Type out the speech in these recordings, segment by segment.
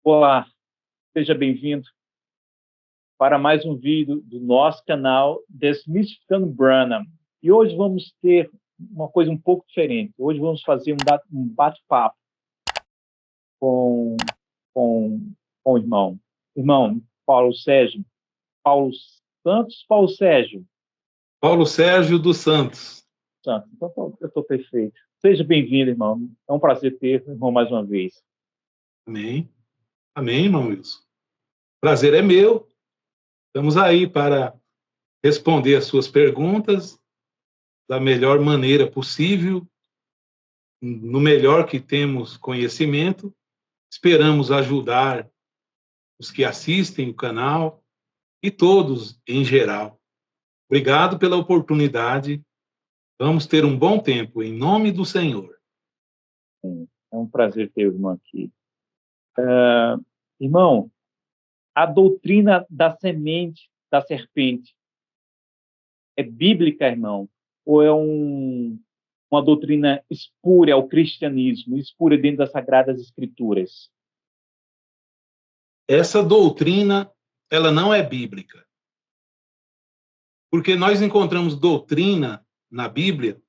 Olá, seja bem-vindo para mais um vídeo do nosso canal Desmistificando Branham. E hoje vamos ter uma coisa um pouco diferente. Hoje vamos fazer um bate-papo com o irmão Paulo Sérgio. Paulo Santos, Paulo Sérgio? Paulo Sérgio dos Santos. Santos. Então, eu estou perfeito. Seja bem-vindo, irmão. É um prazer ter o irmão mais uma vez. Amém. Amém, irmão Wilson. Prazer é meu. Estamos aí para responder as suas perguntas da melhor maneira possível, no melhor que temos conhecimento. Esperamos ajudar os que assistem o canal e todos em geral. Obrigado pela oportunidade. Vamos ter um bom tempo, em nome do Senhor. É um prazer ter o irmão aqui. Irmão, a doutrina da semente da serpente é bíblica, irmão? Ou é uma doutrina espúria ao cristianismo, espúria dentro das Sagradas Escrituras? Essa doutrina, ela não é bíblica. Porque nós encontramos doutrina na Bíblia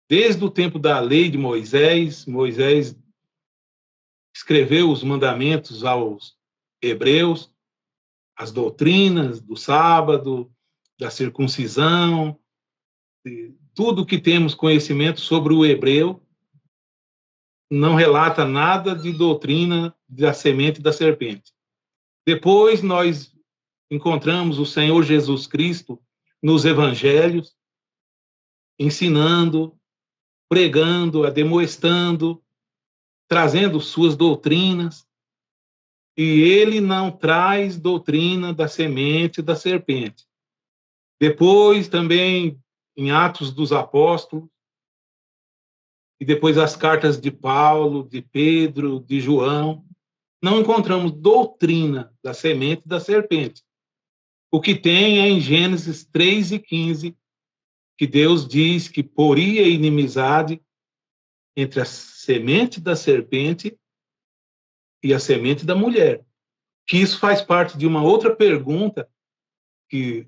desde o tempo da lei de Moisés. Moisés escreveu os mandamentos aos hebreus, as doutrinas do sábado, da circuncisão, tudo que temos conhecimento sobre o hebreu não relata nada de doutrina da semente da serpente. Depois nós encontramos o Senhor Jesus Cristo nos evangelhos, ensinando, pregando, ademoestando, trazendo suas doutrinas. E ele não traz doutrina da semente da serpente. Depois também em Atos dos Apóstolos, e depois as cartas de Paulo, de Pedro, de João, não encontramos doutrina da semente da serpente. O que tem é em Gênesis 3:15, que Deus diz que poria inimizade entre a semente da serpente e a semente da mulher. Que isso faz parte de uma outra pergunta que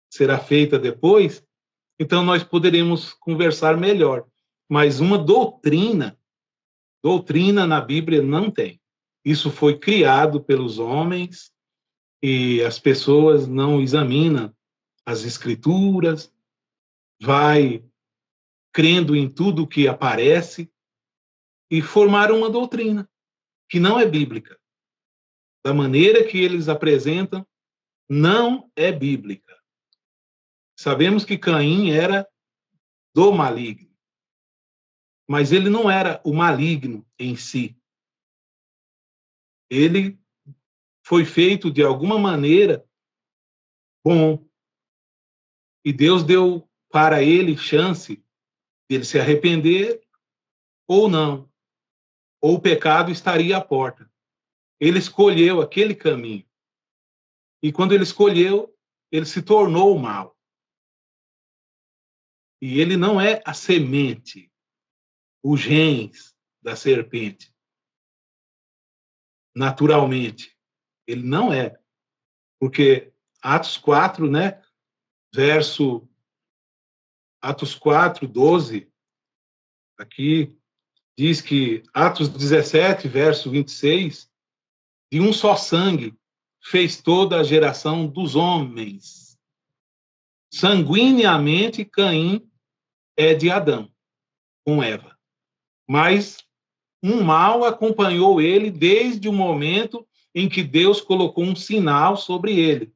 será feita depois, então nós poderemos conversar melhor. Mas uma doutrina na Bíblia não tem. Isso foi criado pelos homens e as pessoas não examinam as escrituras, vai crendo em tudo que aparece e formaram uma doutrina que não é bíblica. Da maneira que eles apresentam, não é bíblica. Sabemos que Caim era do maligno, mas ele não era o maligno em si. Ele foi feito de alguma maneira bom. E Deus deu para ele chance de ele se arrepender ou não. Ou o pecado estaria à porta. Ele escolheu aquele caminho. E quando ele escolheu, ele se tornou o mal. E ele não é a semente, os genes da serpente. Naturalmente. Ele não é. Porque Atos 4, né? Atos 4, 12, aqui diz que Atos 17, verso 26, de um só sangue fez toda a geração dos homens. Sanguineamente, Caim é de Adão, com Eva. Mas um mal acompanhou ele desde o momento em que Deus colocou um sinal sobre ele,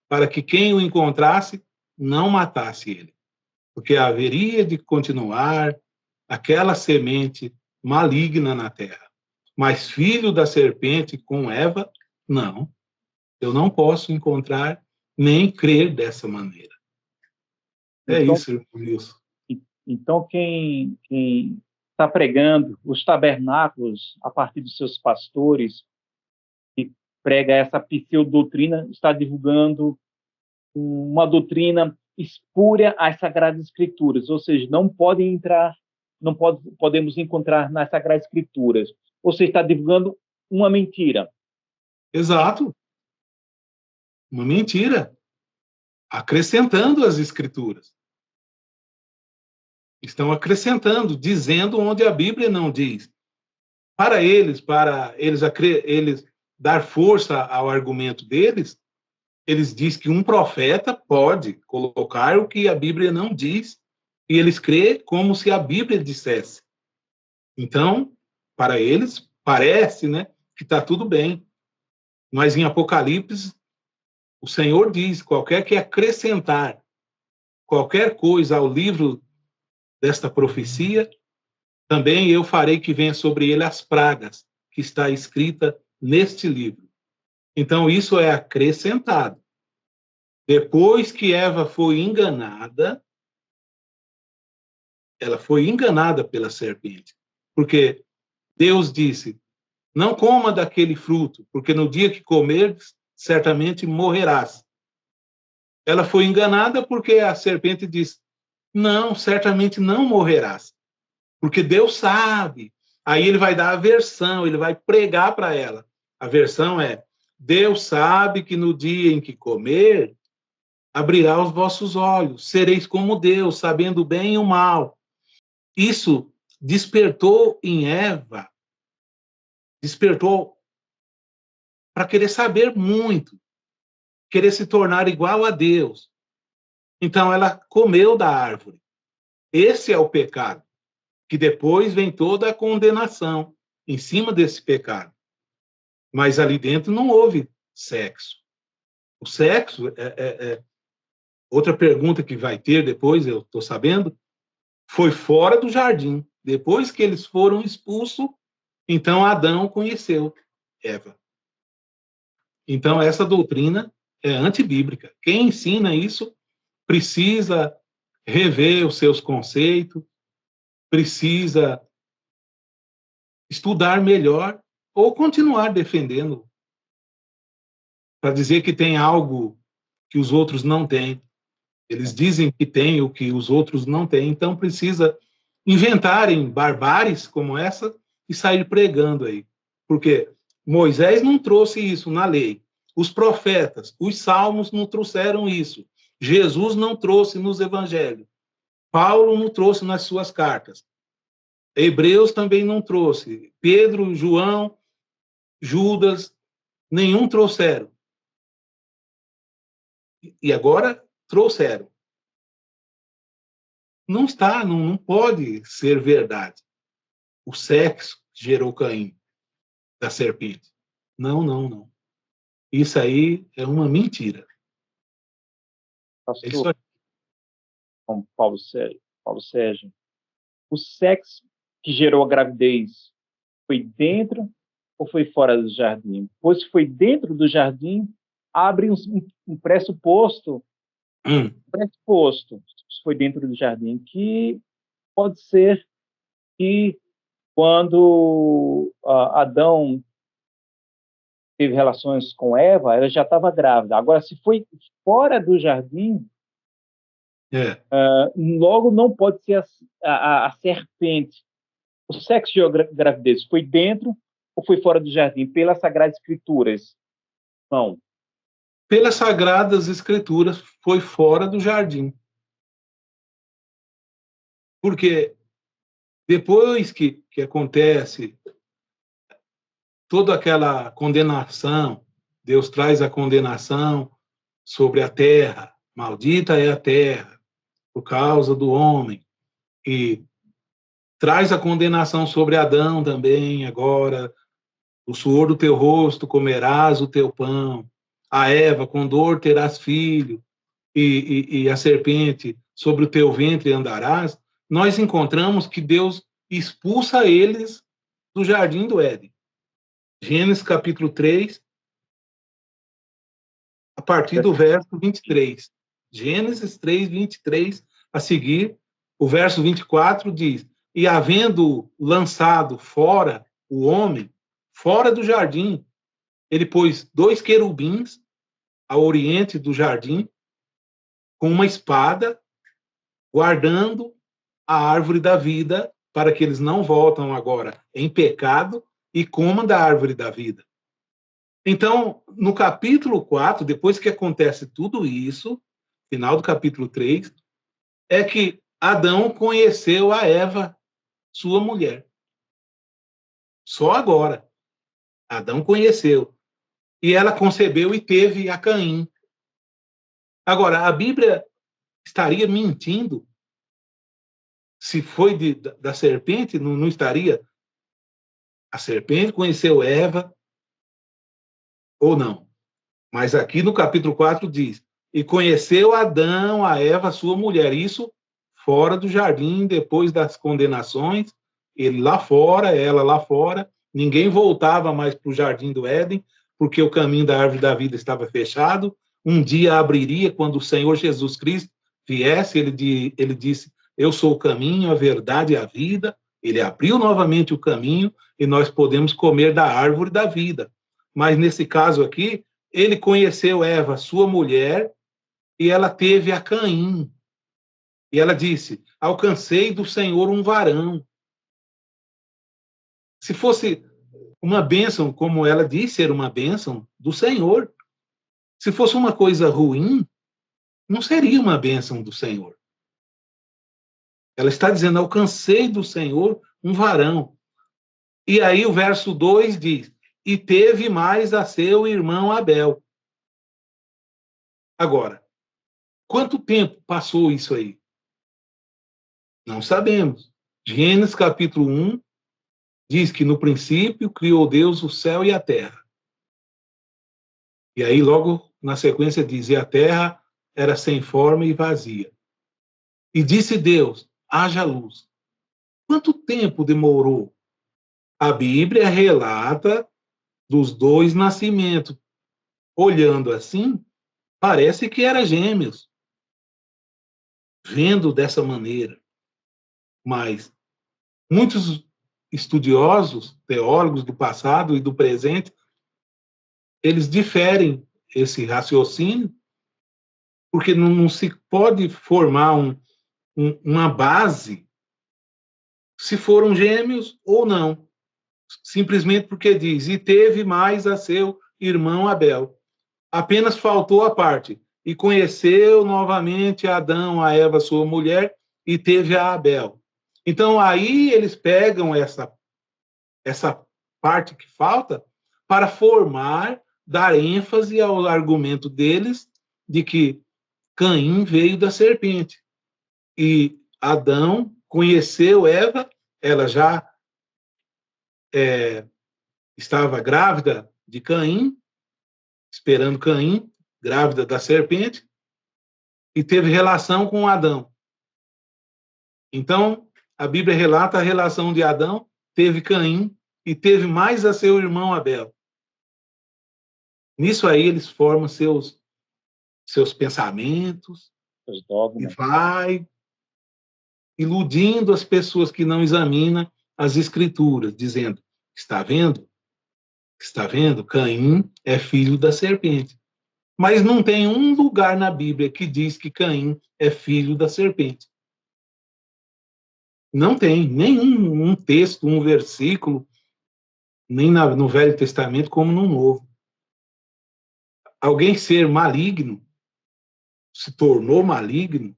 para que quem o encontrasse não matasse ele. Porque haveria de continuar aquela semente maligna na terra. Mas filho da serpente com Eva, não. Eu não posso encontrar nem crer dessa maneira. Então, Isso, Wilson. Então, quem está pregando os tabernáculos a partir dos seus pastores, que prega essa pseudo-doutrina, está divulgando uma doutrina espúria às Sagradas Escrituras, ou seja, podemos encontrar nas Sagradas Escrituras. Ou seja, está divulgando uma mentira. Exato. Uma mentira. Acrescentando as escrituras. Estão acrescentando, dizendo onde a Bíblia não diz. Para eles dar força ao argumento deles, eles dizem que um profeta pode colocar o que a Bíblia não diz, e eles crêem como se a Bíblia dissesse. Então, para eles, parece, né, que está tudo bem. Mas em Apocalipse, o Senhor diz, qualquer que acrescentar qualquer coisa ao livro desta profecia, também eu farei que venha sobre ele as pragas que está escrita neste livro. Então, isso é acrescentado. Depois que Eva foi enganada, ela foi enganada pela serpente. Porque Deus disse, não coma daquele fruto, porque no dia que comeres, certamente morrerás. Ela foi enganada porque a serpente disse, não, certamente não morrerás. Porque Deus sabe. Aí ele vai dar a versão, ele vai pregar para ela. A versão é, Deus sabe que no dia em que comer, abrirá os vossos olhos, sereis como Deus, sabendo o bem e o mal. Isso despertou em Eva, despertou para querer saber muito, querer se tornar igual a Deus. Então ela comeu da árvore. Esse é o pecado, que depois vem toda a condenação em cima desse pecado. Mas ali dentro não houve sexo. O sexo outra pergunta que vai ter depois, eu estou sabendo, foi fora do jardim. Depois que eles foram expulsos, então Adão conheceu Eva. Então essa doutrina é antibíblica. Quem ensina isso precisa rever os seus conceitos, precisa estudar melhor ou continuar defendendo para dizer que tem algo que os outros não têm. Eles dizem que tem o que os outros não têm, então precisa inventarem barbáries como essa e sair pregando aí. Porque Moisés não trouxe isso na lei. Os profetas, os salmos não trouxeram isso. Jesus não trouxe nos evangelhos. Paulo não trouxe nas suas cartas. Hebreus também não trouxe. Pedro, João, Judas, nenhum trouxeram. E agora trouxeram. Não está, não pode ser verdade. O sexo gerou Caim, da serpente. Não, não, não. Isso aí é uma mentira. Pastor, É isso aí. como Paulo Sérgio, o sexo que gerou a gravidez foi dentro ou foi fora do jardim? Pois se foi dentro do jardim, abre um pressuposto, se foi dentro do jardim, que pode ser que quando Adão teve relações com Eva, ela já estava grávida. Agora, se foi fora do jardim, logo não pode ser a serpente. O sexo de gravidez foi dentro ou foi fora do jardim? Pelas Sagradas Escrituras? Não. Pelas Sagradas Escrituras, foi fora do jardim. Porque depois que acontece toda aquela condenação, Deus traz a condenação sobre a terra, maldita é a terra, por causa do homem, e traz a condenação sobre Adão também, agora, o suor do teu rosto comerás o teu pão, a Eva, com dor terás filho, e a serpente, sobre o teu ventre andarás, nós encontramos que Deus expulsa eles do jardim do Éden. Gênesis capítulo 3, a partir do verso 23. Gênesis 3, 23, a seguir, o verso 24 diz, e havendo lançado fora o homem, fora do jardim, ele pôs 2 querubins ao oriente do jardim, com uma espada, guardando a árvore da vida, para que eles não voltam agora em pecado e comam da árvore da vida. Então, no capítulo 4, depois que acontece tudo isso, final do capítulo 3, é que Adão conheceu a Eva, sua mulher. Só agora. Adão conheceu. E ela concebeu e teve a Caim. Agora, a Bíblia estaria mentindo? Se foi da serpente, não estaria? A serpente conheceu Eva ou não? Mas aqui no capítulo 4 diz: e conheceu Adão a Eva, sua mulher. Isso fora do jardim, depois das condenações. Ele lá fora, ela lá fora. Ninguém voltava mais para o jardim do Éden, porque o caminho da árvore da vida estava fechado. Um dia abriria quando o Senhor Jesus Cristo viesse. Ele disse: eu sou o caminho, a verdade e a vida. Ele abriu novamente o caminho e nós podemos comer da árvore da vida. Mas nesse caso aqui, ele conheceu Eva, sua mulher, e ela teve a Caim. E ela disse: alcancei do Senhor um varão. Se fosse uma bênção, como ela disse, ser uma bênção do Senhor. Se fosse uma coisa ruim, não seria uma bênção do Senhor. Ela está dizendo: alcancei do Senhor um varão. E aí o verso 2 diz: e teve mais a seu irmão Abel. Agora, quanto tempo passou isso aí? Não sabemos. Gênesis capítulo 1 diz que no princípio criou Deus o céu e a terra. E aí logo na sequência diz: e a terra era sem forma e vazia. E disse Deus: haja luz. Quanto tempo demorou? A Bíblia relata dos dois nascimentos. Olhando assim, parece que eram gêmeos. Vendo dessa maneira. Mas muitos estudiosos, teólogos do passado e do presente, eles diferem esse raciocínio, porque não se pode formar uma base se foram gêmeos ou não. Simplesmente porque diz: e teve mais a seu irmão Abel. Apenas faltou a parte: e conheceu novamente Adão, a Eva, sua mulher, e teve a Abel. Então, aí eles pegam essa parte que falta para formar, dar ênfase ao argumento deles de que Caim veio da serpente. E Adão conheceu Eva, ela já estava grávida de Caim, esperando Caim, grávida da serpente, e teve relação com Adão. Então, a Bíblia relata a relação de Adão, teve Caim e teve mais a seu irmão Abel. Nisso aí eles formam seus pensamentos, e vai iludindo as pessoas que não examinam as escrituras, dizendo: está vendo? Está vendo? Caim é filho da serpente. Mas não tem um lugar na Bíblia que diz que Caim é filho da serpente. Não tem nenhum texto, um versículo, nem no Velho Testamento como no Novo. Alguém ser maligno, se tornou maligno,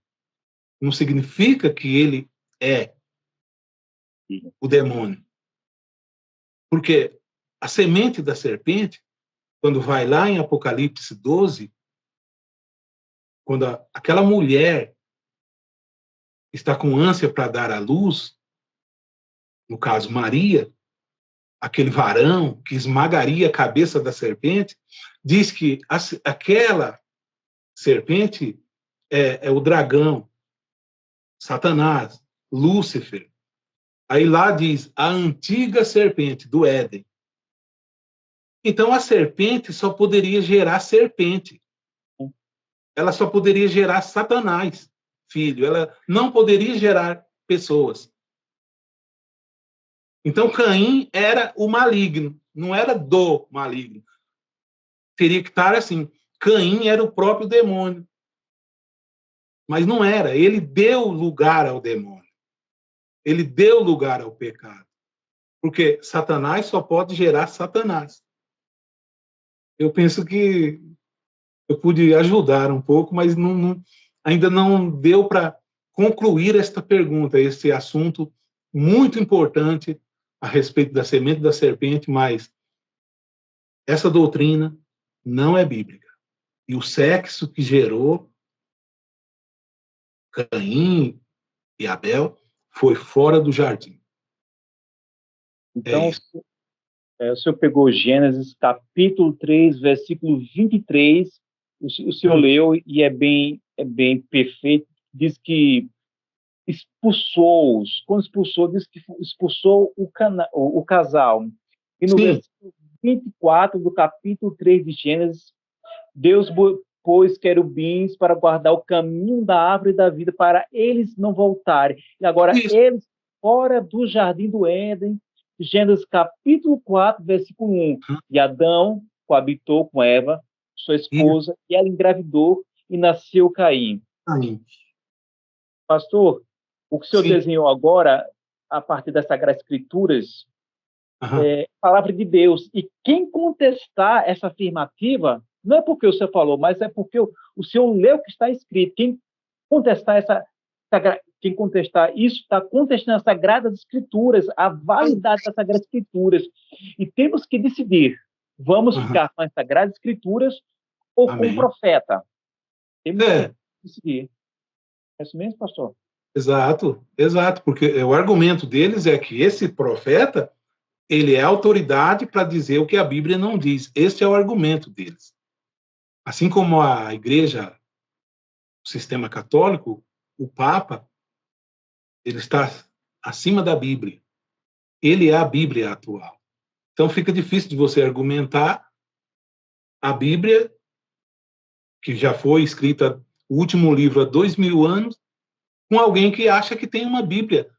não significa que ele é o demônio. Porque a semente da serpente, quando vai lá em Apocalipse 12, quando aquela mulher está com ânsia para dar à luz, no caso Maria, aquele varão que esmagaria a cabeça da serpente, diz que aquela serpente é o dragão, Satanás, Lúcifer. Aí lá diz a antiga serpente do Éden. Então a serpente só poderia gerar serpente. Ela só poderia gerar Satanás, filho. Ela não poderia gerar pessoas. Então Caim era o maligno, não era do maligno. Teria que estar assim. Caim era o próprio demônio. Mas não era. Ele deu lugar ao demônio. Ele deu lugar ao pecado. Porque Satanás só pode gerar Satanás. Eu penso que eu pude ajudar um pouco, mas ainda não deu para concluir esta pergunta, esse assunto muito importante a respeito da semente da serpente, mas essa doutrina não é bíblica. E o sexo que gerou Caim e Abel foi fora do jardim. É Então, isso. o senhor pegou Gênesis capítulo 3, versículo 23, o senhor leu e é bem perfeito. Diz que expulsou-os. Quando expulsou, diz que expulsou o casal. E no Sim, versículo 24 do capítulo 3 de Gênesis, Deus pôs querubins para guardar o caminho da árvore da vida, para eles não voltarem. E agora, isso. eles, fora do jardim do Éden, Gênesis capítulo 4, versículo 1. E Adão coabitou com Eva, sua Isso. esposa, e ela engravidou e nasceu Caim. Aí. Pastor, o que o senhor Sim. desenhou agora, a partir das Sagradas Escrituras, Aham. palavra de Deus. E quem contestar essa afirmativa, não é porque o senhor falou, mas é porque o senhor leu o que está escrito. Quem contestar isso está contestando as Sagradas Escrituras, a validade das Sagradas Escrituras. E temos que decidir, vamos Aham. ficar com as Sagradas Escrituras ou com o Amém. profeta? Temos que É, decidir. É isso mesmo, pastor? exato, porque o argumento deles é que esse profeta, ele é autoridade para dizer o que a Bíblia não diz. Esse é o argumento deles. Assim como a igreja, o sistema católico, o Papa, ele está acima da Bíblia. Ele é a Bíblia atual. Então fica difícil de você argumentar a Bíblia, que já foi escrita, o último livro há 2000 anos, com alguém que acha que tem uma Bíblia,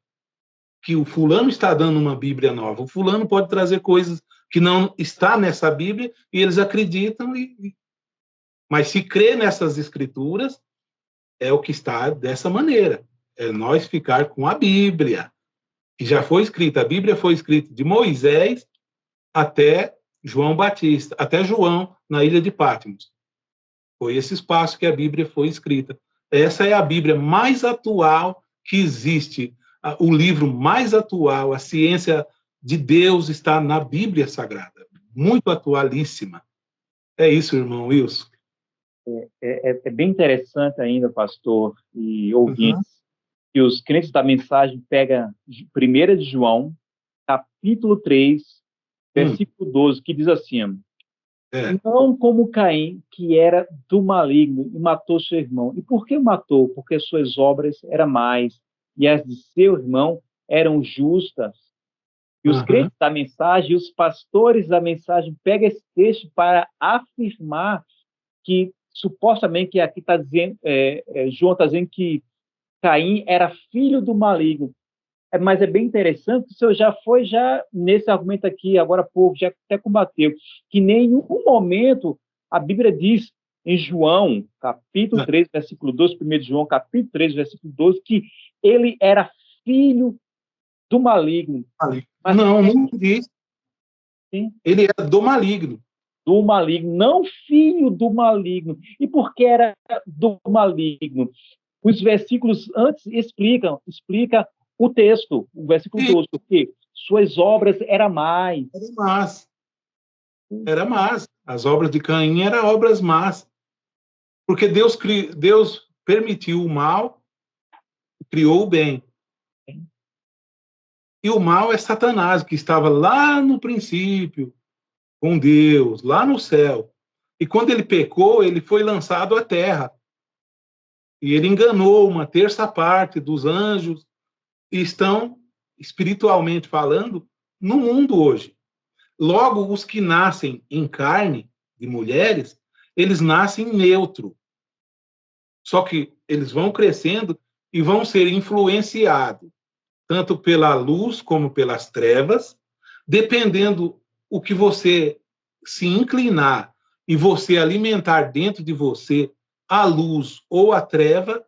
que o fulano está dando uma Bíblia nova. O fulano pode trazer coisas que não está nessa Bíblia e eles acreditam. Mas se crê nessas escrituras, é o que está dessa maneira. É nós ficar com a Bíblia, que já foi escrita. A Bíblia foi escrita de Moisés até João Batista, até João, na ilha de Patmos. Foi esse espaço que a Bíblia foi escrita. Essa é a Bíblia mais atual que existe. O livro mais atual, a ciência de Deus está na Bíblia Sagrada. Muito atualíssima. É isso, irmão Wilson. É bem interessante ainda, pastor e Uhum. ouvintes, que os crentes da mensagem pegam 1 de João, capítulo 3, versículo 12, que diz assim: É. não como Caim, que era do maligno e matou seu irmão. E por que o matou? Porque suas obras eram mais, e as de seu irmão eram justas. E os Uhum. crentes da mensagem, os pastores da mensagem, pegam esse texto para afirmar que, supostamente, que aqui está dizendo, João está dizendo que Caim era filho do maligno. Mas é bem interessante, o senhor já nesse argumento aqui, agora há pouco, já até combateu, que em nenhum momento a Bíblia diz em João, capítulo 3, versículo 12, 1 de João, capítulo 3, versículo 12, que ele era filho do maligno. Mas, Não diz. sim, Ele era do maligno. do maligno, não filho do maligno. E por que era do maligno? Os versículos antes explica o texto, o versículo 12, porque suas obras eram mais. Era más. As obras de Caim eram obras más. Porque Deus permitiu o mal e criou o bem. E o mal é Satanás, que estava lá no princípio, com Deus, lá no céu. E quando ele pecou, ele foi lançado à terra. E ele enganou uma terça parte dos anjos e estão, espiritualmente falando, no mundo hoje. Logo, os que nascem em carne de mulheres, eles nascem neutro. Só que eles vão crescendo e vão ser influenciados tanto pela luz como pelas trevas, dependendo o que você se inclinar e você alimentar dentro de você a luz ou a treva,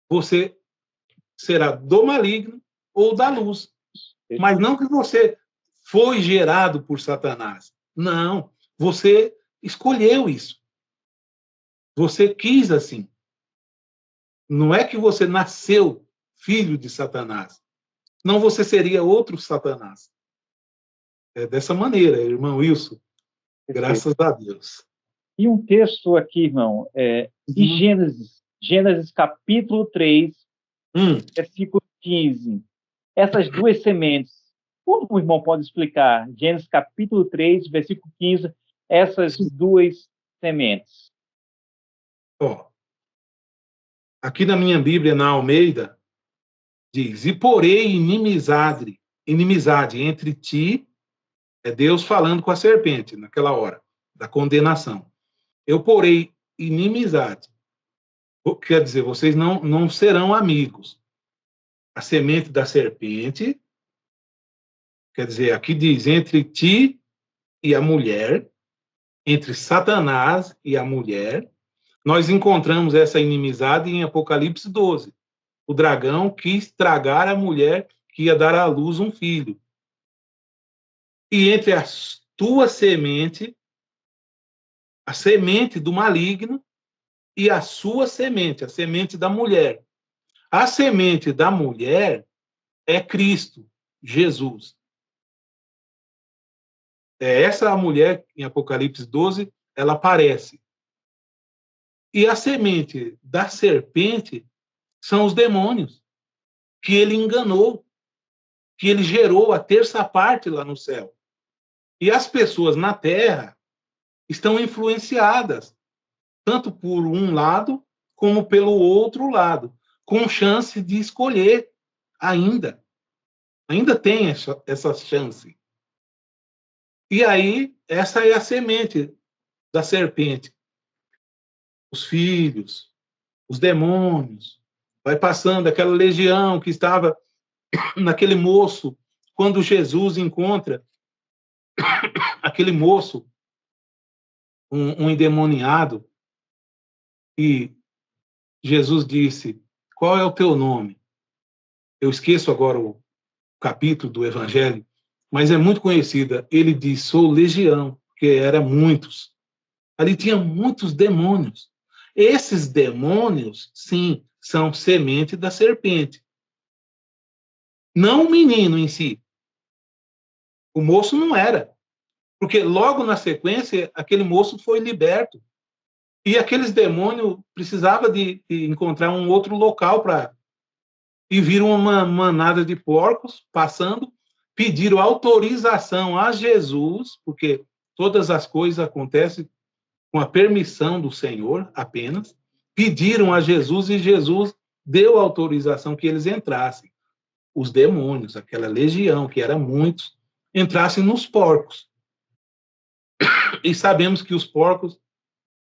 você será do maligno ou da luz. Mas não que você foi gerado por Satanás. Não, você escolheu isso. Você quis assim. Não é que você nasceu filho de Satanás. Não, você seria outro Satanás. É dessa maneira, irmão Wilson. Graças a Deus. E um texto aqui, irmão, em Gênesis capítulo 3, versículo 15. Essas duas sementes, como o irmão pode explicar? Gênesis capítulo 3, versículo 15, essas duas sementes. Aqui na minha Bíblia, na Almeida, diz: e porei inimizade entre ti, é Deus falando com a serpente naquela hora da condenação. Eu porei inimizade. Quer dizer, vocês não serão amigos. A semente da serpente, quer dizer, aqui diz entre ti e a mulher, entre Satanás e a mulher. Nós encontramos essa inimizade em Apocalipse 12. O dragão quis tragar a mulher que ia dar à luz um filho. E entre a tua semente, a semente do maligno, e a sua semente, a semente da mulher. A semente da mulher é Cristo, Jesus. Essa a mulher, em Apocalipse 12, ela aparece. E a semente da serpente são os demônios, que ele enganou, que ele gerou a terça parte lá no céu. E as pessoas na terra estão influenciadas, tanto por um lado, como pelo outro lado, com chance de escolher ainda. Ainda tem essa chance. E aí, essa é a semente da serpente. Os filhos, os demônios, vai passando aquela legião que estava naquele moço, quando Jesus encontra aquele moço, um endemoniado, e Jesus disse: qual é o teu nome? Eu esqueço agora o capítulo do Evangelho, mas é muito conhecida. Ele diz: sou legião, porque era muitos. Ali tinha muitos demônios. Esses demônios, sim, são semente da serpente. Não o menino em si. O moço não era. Porque logo na sequência, aquele moço foi liberto. E aqueles demônios precisavam de encontrar um outro local para... E viram uma manada de porcos passando, pediram autorização a Jesus, porque todas as coisas acontecem com a permissão do Senhor apenas, pediram a Jesus e Jesus deu autorização que eles entrassem. Os demônios, aquela legião, que era muitos, entrassem nos porcos. E sabemos que os porcos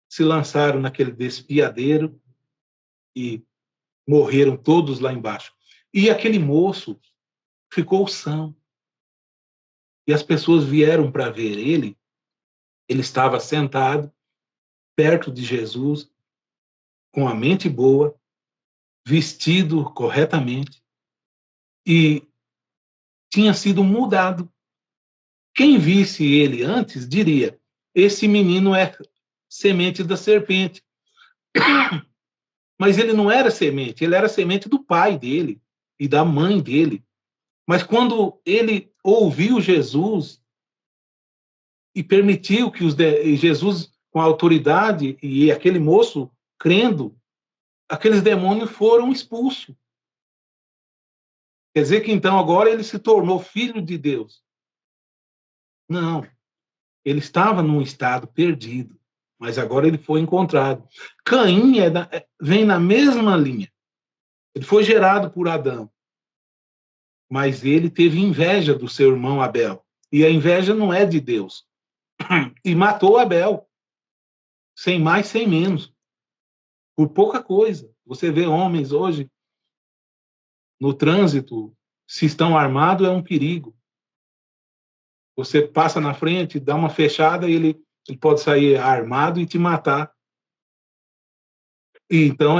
se lançaram naquele despiadeiro e morreram todos lá embaixo. E aquele moço ficou são. E as pessoas vieram para ver ele. Ele estava sentado perto de Jesus, com a mente boa, vestido corretamente, e tinha sido mudado. Quem visse ele antes diria: esse menino é semente da serpente. Mas ele não era semente, ele era semente do pai dele e da mãe dele. Mas quando ele ouviu Jesus e permitiu que Jesus, com a autoridade, e aquele moço crendo, aqueles demônios foram expulsos. Quer dizer que então agora ele se tornou filho de Deus? Não. Ele estava num estado perdido, mas agora ele foi encontrado. Caim vem na mesma linha. Ele foi gerado por Adão, mas ele teve inveja do seu irmão Abel. E a inveja não é de Deus. E matou Abel, sem mais, sem menos, por pouca coisa. Você vê homens hoje no trânsito, se estão armados é um perigo. Você passa na frente, dá uma fechada e ele pode sair armado e te matar. E então,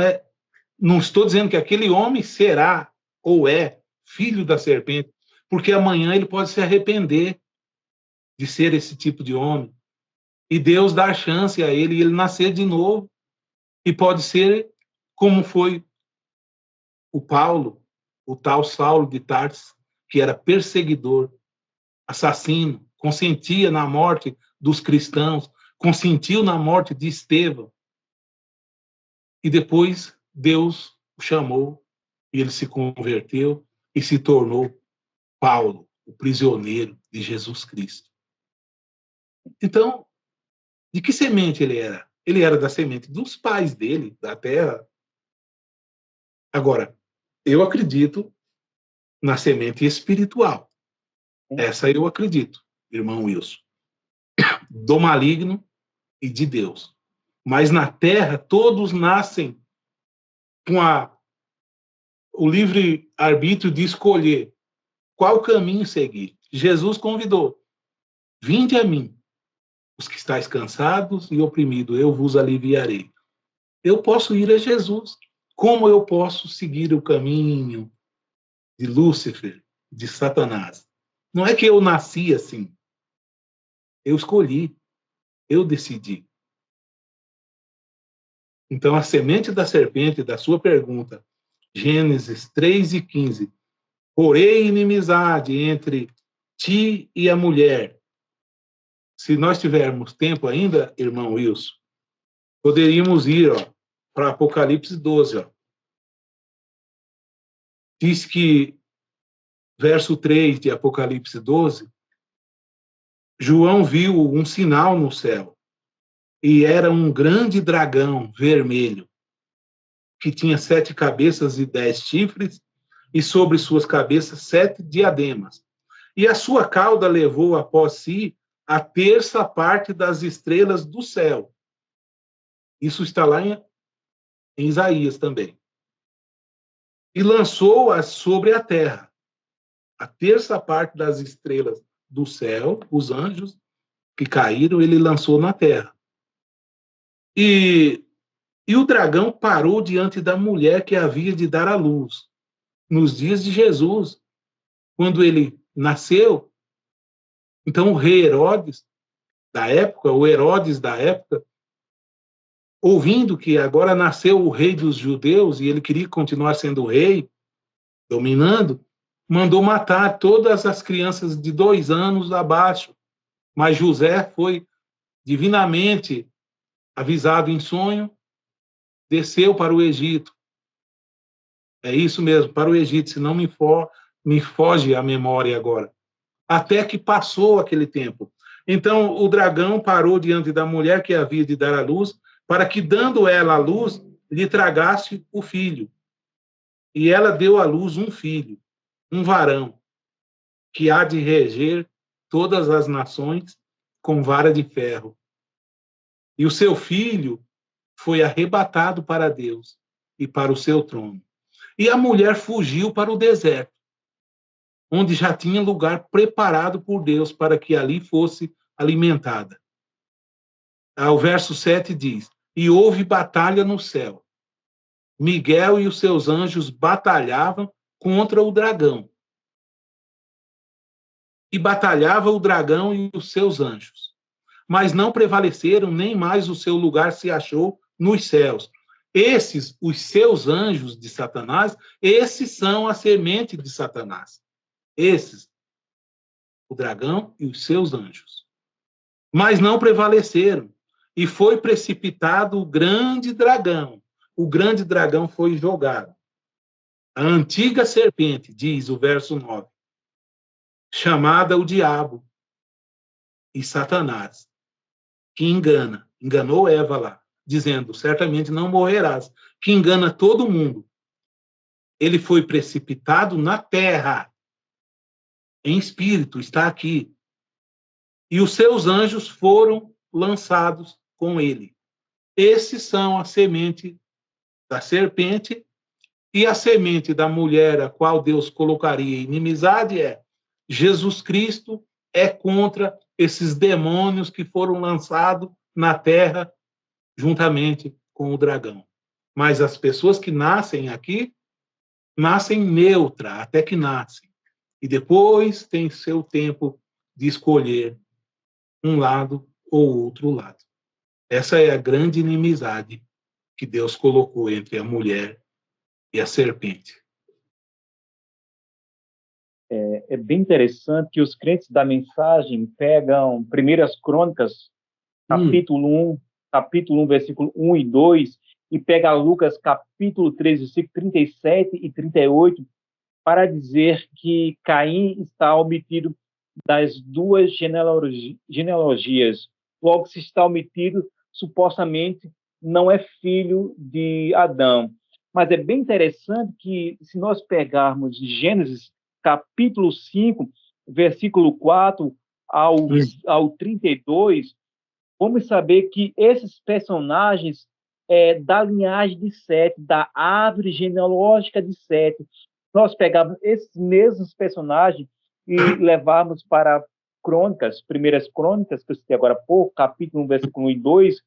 não estou dizendo que aquele homem será ou é filho da serpente, porque amanhã ele pode se arrepender de ser esse tipo de homem. e Deus dar chance a ele, e ele nascer de novo, e pode ser como foi o Paulo, o tal Saulo de Tarso, que era perseguidor, assassino, consentia na morte dos cristãos, consentiu na morte de Estevão. E depois Deus o chamou, e ele se converteu e se tornou Paulo, o prisioneiro de Jesus Cristo. Então, de que semente ele era? Ele era da semente dos pais dele, da terra. Agora, eu acredito na semente espiritual. Essa eu acredito, irmão Wilson. Do maligno e de Deus. Mas na terra, todos nascem com o livre arbítrio de escolher qual caminho seguir. Jesus convidou: vinde a mim, os que estáis cansados e oprimidos, eu vos aliviarei. Eu posso ir a Jesus. Como eu posso seguir o caminho de Lúcifer, de Satanás? Não é que eu nasci assim. Eu escolhi. Eu decidi. Então, a semente da serpente, da sua pergunta, Gênesis 3:15, porém inimizade entre ti e a mulher. Se nós tivermos tempo ainda, irmão Wilson, poderíamos ir para Apocalipse 12. Diz que, verso 3 de Apocalipse 12, João viu um sinal no céu, e era um grande dragão vermelho, que tinha 7 cabeças e 10 chifres, e sobre suas cabeças 7 diademas. E a sua cauda levou após si a terça parte das estrelas do céu. Isso está lá em Isaías também. E lançou-as sobre a terra. A terça parte das estrelas do céu, os anjos que caíram, ele lançou na terra. E o dragão parou diante da mulher que havia de dar à luz. Nos dias de Jesus, quando ele nasceu, então o rei Herodes da época, o Herodes da época, ouvindo que agora nasceu o rei dos judeus e ele queria continuar sendo o rei, dominando, mandou matar todas as crianças de 2 anos abaixo. Mas José foi divinamente avisado em sonho, desceu para o Egito. É isso mesmo, para o Egito, se não me foge a memória agora. Até que passou aquele tempo. Então, o dragão parou diante da mulher que havia de dar à luz, para que, dando ela à luz, lhe tragasse o filho. E ela deu à luz um filho, um varão, que há de reger todas as nações com vara de ferro. E o seu filho foi arrebatado para Deus e para o seu trono. E a mulher fugiu para o deserto, onde já tinha lugar preparado por Deus para que ali fosse alimentada. O verso 7 diz: e houve batalha no céu. Miguel e os seus anjos batalhavam contra o dragão. E batalhava o dragão e os seus anjos. Mas não prevaleceram, nem mais o seu lugar se achou nos céus. Esses, os seus anjos de Satanás, esses são a semente de Satanás. Esses, o dragão e os seus anjos. Mas não prevaleceram. E foi precipitado o grande dragão. O grande dragão foi jogado. A antiga serpente, diz o verso 9, chamada o diabo e Satanás, que enganou Eva lá, dizendo, certamente não morrerás, que engana todo mundo. Ele foi precipitado na terra, em espírito, está aqui. E os seus anjos foram lançados com ele. Esses são a semente da serpente, e a semente da mulher a qual Deus colocaria inimizade é Jesus Cristo é contra esses demônios que foram lançados na terra juntamente com o dragão. Mas as pessoas que nascem aqui, nascem neutra, até que nascem. E depois tem seu tempo de escolher um lado ou outro lado. Essa é a grande inimizade que Deus colocou entre a mulher e a serpente. É bem interessante que os crentes da mensagem pegam Primeiras Crônicas, capítulo 1, versículo 1 e 2, e pega Lucas, capítulo 3, versículo 37 e 38, para dizer que Caim está omitido das duas genealogias. Logo, se está omitido, supostamente não é filho de Adão. Mas é bem interessante que, se nós pegarmos Gênesis, capítulo 5, versículo 4 ao 32, vamos saber que esses personagens da linhagem de Sete, da árvore genealógica de Sete, nós pegamos esses mesmos personagens e levarmos para Crônicas, Primeiras Crônicas, que eu citei agora há pouco, capítulo 1, versículo 1 e 2,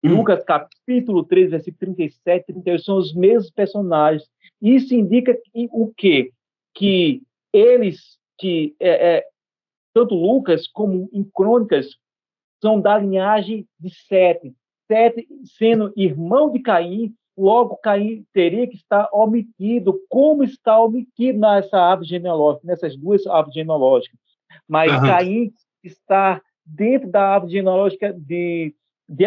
Lucas, capítulo 3, versículo 37 e 38, são os mesmos personagens. Isso indica o quê? Que eles, tanto Lucas como em Crônicas, são da linhagem de Sete. Sete sendo irmão de Caim, logo Caim teria que estar omitido, como está omitido nessa árvore genealógica, nessas duas árvores genealógicas. Mas Caim está dentro da árvore genealógica de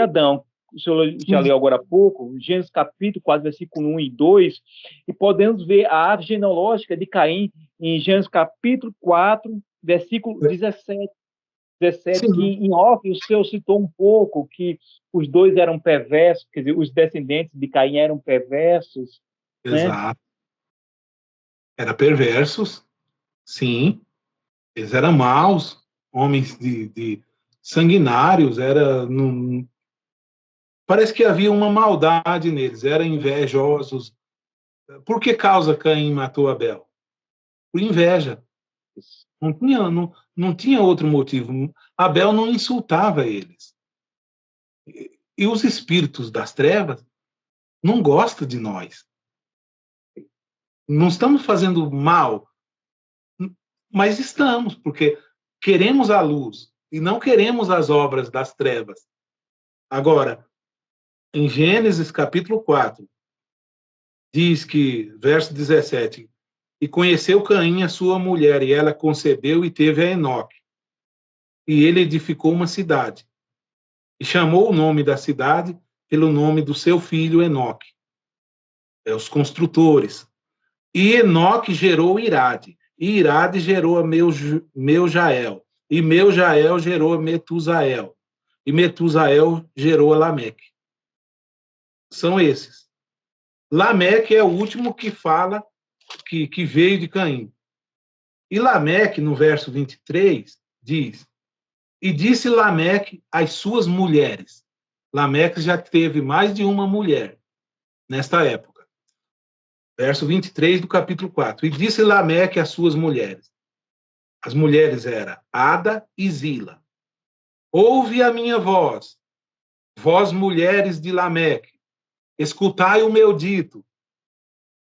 Adão. O senhor já leu agora há pouco, Gênesis capítulo 4, versículo 1 e 2, e podemos ver a árvore genealógica de Caim em Gênesis capítulo 4, versículo 17, que em off o senhor citou um pouco que os dois eram perversos, quer dizer, os descendentes de Caim eram perversos. Exato. Né? Eram perversos, sim. Eles eram maus, homens de sanguinários, parece que havia uma maldade neles, eram invejosos. Por que causa Caim matou Abel? Por inveja. Não tinha outro motivo. Abel não insultava eles. E os espíritos das trevas não gostam de nós. Não estamos fazendo mal, mas estamos, porque queremos a luz e não queremos as obras das trevas. Agora, em Gênesis capítulo 4, diz que, verso 17, e conheceu Caim a sua mulher, e ela concebeu e teve a Enoque. E ele edificou uma cidade, e chamou o nome da cidade pelo nome do seu filho Enoque. Os construtores. E Enoque gerou Irade, e Irade gerou a Meujael, e Meujael gerou a Metusael, e Metusael gerou a Lameque. São esses. Lameque é o último que fala que veio de Caim. E Lameque, no verso 23, diz: e disse Lameque às suas mulheres. Lameque já teve mais de uma mulher nesta época. Verso 23 do capítulo 4. E disse Lameque às suas mulheres. As mulheres eram Ada e Zila. Ouve a minha voz, vós mulheres de Lameque, escutai o meu dito,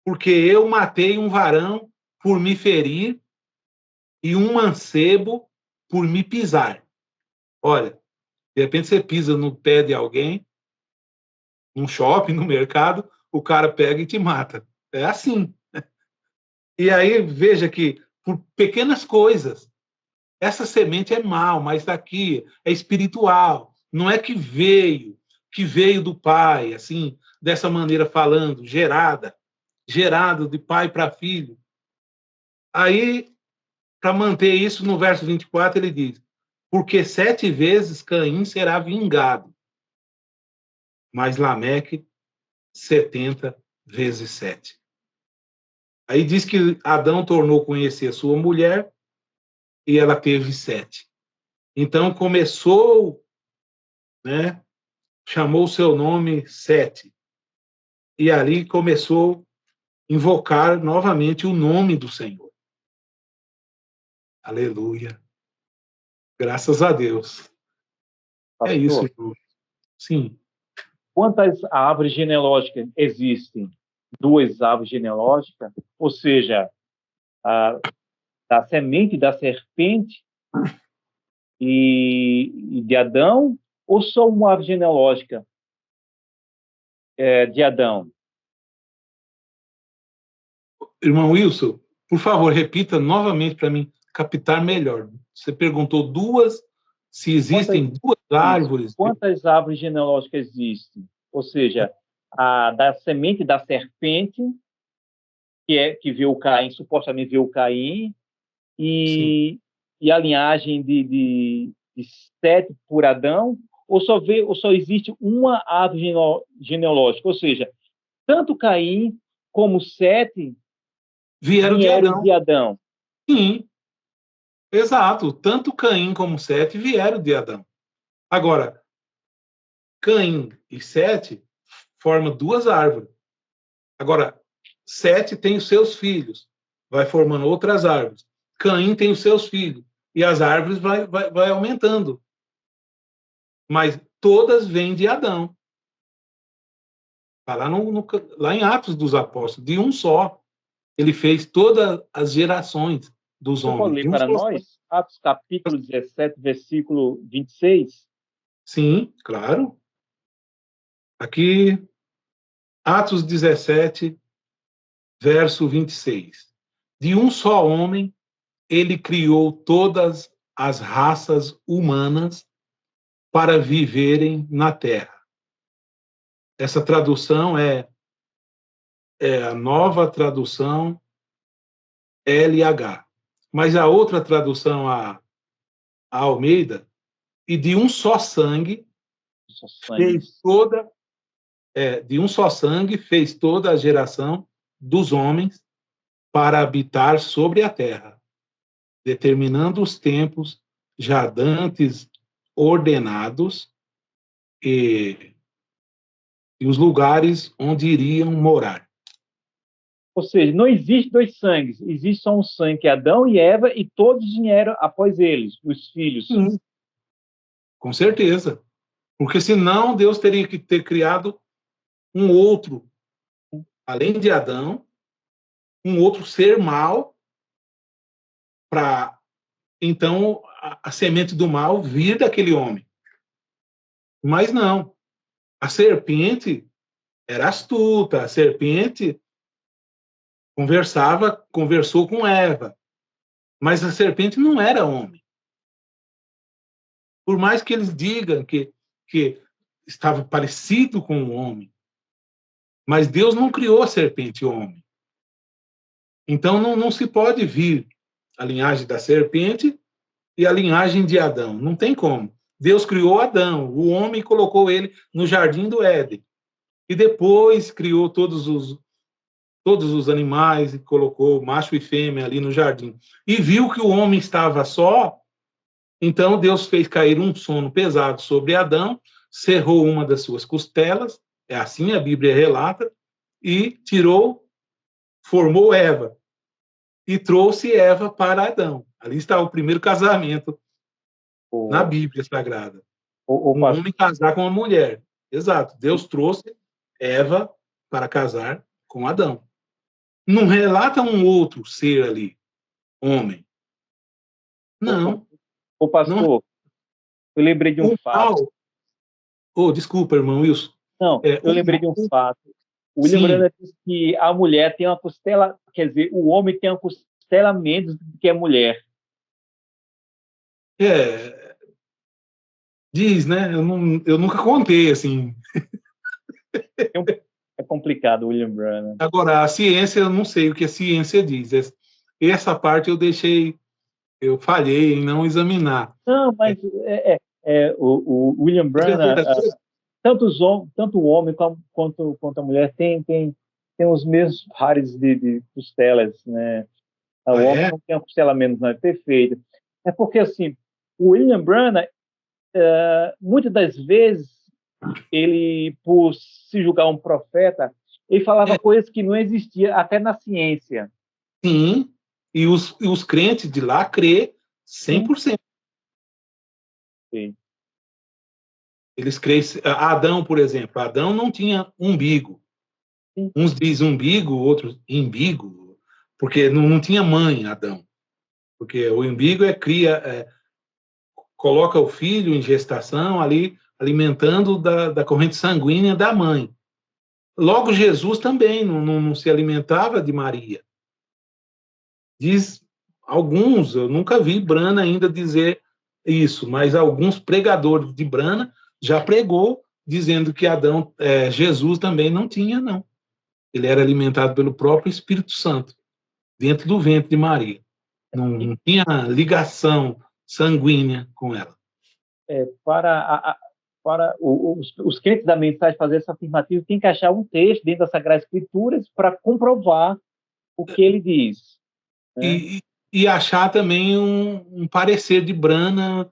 porque eu matei um varão por me ferir e um mancebo por me pisar. Olha, de repente você pisa no pé de alguém, num shopping, no mercado, o cara pega e te mata. É assim. E aí, veja que, por pequenas coisas, essa semente é mal, mas daqui é espiritual. Não é que veio do pai, assim, dessa maneira falando, gerado de pai para filho. Aí, para manter isso, no verso 24, ele diz: porque 7 vezes Caim será vingado, mas Lameque 70 vezes 7. Aí diz que Adão tornou conhecer sua mulher e ela teve 7. Então começou, né, chamou o seu nome 7. E ali começou a invocar novamente o nome do Senhor. Aleluia. Graças a Deus. Pastor, é isso, irmão. Sim. Quantas árvores genealógicas existem? 2 árvores genealógicas, ou seja, da semente da serpente e de Adão, ou só uma árvore genealógica de Adão? Irmão Wilson, por favor, repita novamente para mim captar melhor. Você perguntou se existem duas árvores. Quantas árvores genealógicas existem? Ou seja, a da semente da serpente, que viu Caim, supostamente viu Caim, e a linhagem de Sete por Adão, ou só existe uma árvore genealógica? Ou seja, tanto Caim como Sete vieram de Adão. Sim, exato. Tanto Caim como Sete vieram de Adão. Agora, Caim e Sete formam duas árvores. Agora, Sete tem os seus filhos, vai formando outras árvores. Caim tem os seus filhos, e as árvores vai aumentando. Mas todas vêm de Adão. Está lá em Atos dos Apóstolos, de um só. Ele fez todas as gerações dos homens. Pode ler para nós? Atos capítulo 17, versículo 26. Sim, claro. Aqui, Atos 17, verso 26. De um só homem, ele criou todas as raças humanas para viverem na terra. Essa tradução é a nova tradução LH. Mas a outra tradução, a Almeida, e de um só sangue, fez toda a geração dos homens para habitar sobre a terra, determinando os tempos já dantes ordenados e os lugares onde iriam morar. Ou seja, não existe dois sangues, existe só um sangue, que é Adão e Eva, e todos vieram após eles, os filhos. Sim, com certeza. Porque senão Deus teria que ter criado um outro, além de Adão, um outro ser mau, para então a semente do mal vir daquele homem. Mas não. A serpente era astuta, a serpente conversou com Eva, mas a serpente não era homem. Por mais que eles digam que estava parecido com o homem, mas Deus não criou a serpente homem. Então não se pode vir a linhagem da serpente e a linhagem de Adão. Não tem como. Deus criou Adão, o homem, colocou ele no jardim do Éden. E depois criou todos os animais e colocou macho e fêmea ali no jardim. E viu que o homem estava só, então Deus fez cair um sono pesado sobre Adão, cerrou uma das suas costelas, é assim a Bíblia relata, e formou Eva. E trouxe Eva para Adão. Ali está o primeiro casamento na Bíblia Sagrada. Um homem casar com uma mulher. Exato. Deus trouxe Eva para casar com Adão. Não relata um outro ser ali, homem. Não. Pastor, não. Eu lembrei de um fato. Desculpa, irmão Wilson. Não, eu lembrei de um fato. O William Branham diz que a mulher tem uma costela, quer dizer, o homem tem uma costela menos do que a mulher. Diz, né? Eu nunca contei, assim. É complicado, William Branham. Agora, a ciência, eu não sei o que a ciência diz. Essa parte eu falhei em não examinar. Não, mas o William Branham, tanto o homem quanto a mulher tem os mesmos pares de costelas, né? O homem não tem uma costela menos, não, é perfeito. É porque, assim, o William Branham, muitas das vezes, ele, por se julgar um profeta, ele falava coisas que não existiam até na ciência. Sim, e os crentes de lá crê 100%. Sim. Eles creem. Adão, por exemplo, Adão não tinha umbigo. Sim. Uns dizem umbigo, outros imbigo, porque não tinha mãe, Adão. Porque o umbigo coloca o filho em gestação ali, alimentando da corrente sanguínea da mãe. Logo, Jesus também não se alimentava de Maria. Diz alguns, eu nunca vi Brana ainda dizer isso, mas alguns pregadores de Brana já pregou dizendo que Jesus também não tinha, não. Ele era alimentado pelo próprio Espírito Santo, dentro do ventre de Maria. Não tinha ligação sanguínea com ela. Para os crentes da mensagem fazer essa afirmativa, tem que achar um texto dentro das Sagradas Escrituras para comprovar o que ele diz. Né? E achar também um parecer de Brana